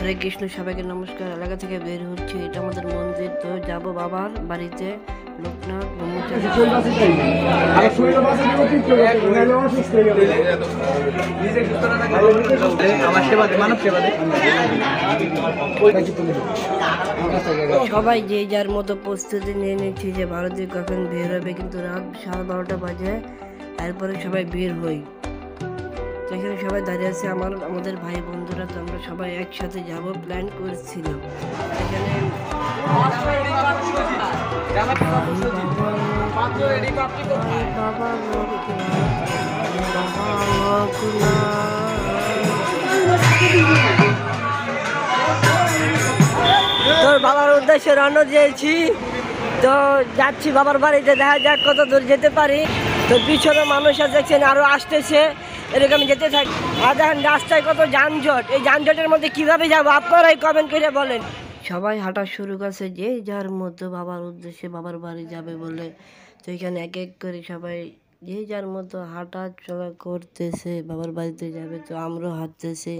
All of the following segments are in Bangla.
হরে কৃষ্ণ, সবাইকে নমস্কার। এলাকা থেকে বের হচ্ছে, এটা আমাদের মন্দির। তো যাব বাবার বাড়িতে, লোকনাথ ব্রহ্মচারী। সবাই যে যার মতো প্রস্তুতি নিয়ে নিচ্ছে যে ভারতীয় কখন বের হবে, কিন্তু রাত 12:30 বাজে। এরপরে সবাই বের হই। এখানে সবাই দাঁড়িয়ে আছে, আমাদের ভাই বন্ধুরা। তো আমরা সবাই একসাথে যাব, প্ল্যান করছিলাম। এখানে তোর বাবার উদ্দেশ্যে রওনা দিয়েছি। তো যাচ্ছি বাবার বাড়িতে, দেখা যাক কত দূর যেতে পারি। তো পিছনে মানুষ দেখছেন আরো আসতেছে, এরকম যেতে থাকি। আর দেখেন রাস্তায় কত যানজট, এই যানজটের মধ্যে কিভাবে যাবো আপনারাই কমেন্ট করে বলেন। সবাই হাঁটা শুরু করছে, যে যার মধ্যে বাবার উদ্দেশ্যে বাবার বাড়ি যাবে বলে। তো এখানে এক এক করে সবাই যে যার মতো হাঁটা চলা করতেছে, বাবার বাড়িতে যাবে। তো আমরাও হাঁটতেছি।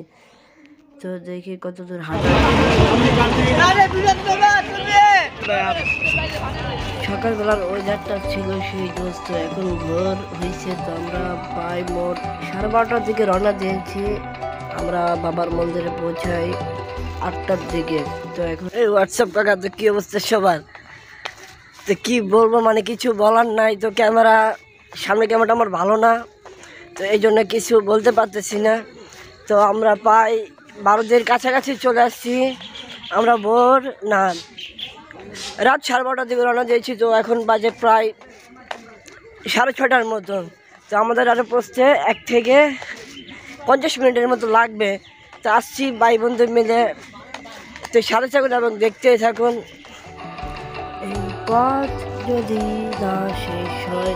তো দেখি কত দূর হাঁটা। সকালবেলার ওয়েদারটা ছিল সেই দোস্ত। এখন ভোর হয়েছে। তো আমরা প্রায় মোট 12:30 দিকে রওনা দিয়েছি। আমরা বাবার মন্দিরে পৌঁছাই 8টার দিকে। তো এখন এই হোয়াটসঅ্যাপ কাকা, তো কি অবস্থা সবার? তো কি বলবো, মানে কিছু বলার নাই। তো সামনে ক্যামেরাটা আমার ভালো না, তো এই জন্য কিছু বলতে পারতেছি না। তো আমরা প্রায় 12দের কাছাকাছি চলে আসছি। আমরা রাত 12:30 দিকে রওনা দিয়েছি। তো এখন বাজে প্রায় 6:30টার মতন। তো আমাদের আরও পৌঁছতে 1 থেকে 50 মিনিটের মতো লাগবে। তো আসছি ভাই বন্ধু মিলে। তো সাথে থাকুন এবং দেখতে থাকুন। এই পথ যদি না শেষ হয়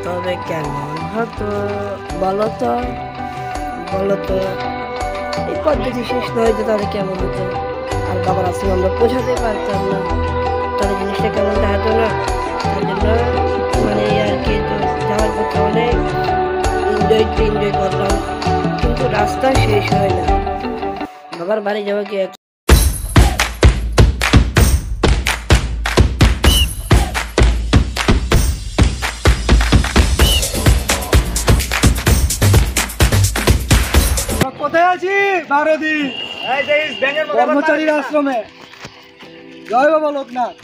তবে কেমন হতো বলো তো? এই পথ যদি শেষ না হইতো তাহলে কেমন হতো? আর বাবার আসলে আমরা পৌঁছাতে পারতাম না, তাহলে জিনিসটা কেমন দেখাতো না। তার জন্য মানে আর কি, তো যাওয়ার পথে অনেক এনজয় করলাম, কিন্তু রাস্তা শেষ হয় না। বাবার বাড়ি যাওয়া কি কোথায় আছি? ভারতী ব্রহ্মচারীর আশ্রমে। জয় বাবা লোকনাথ।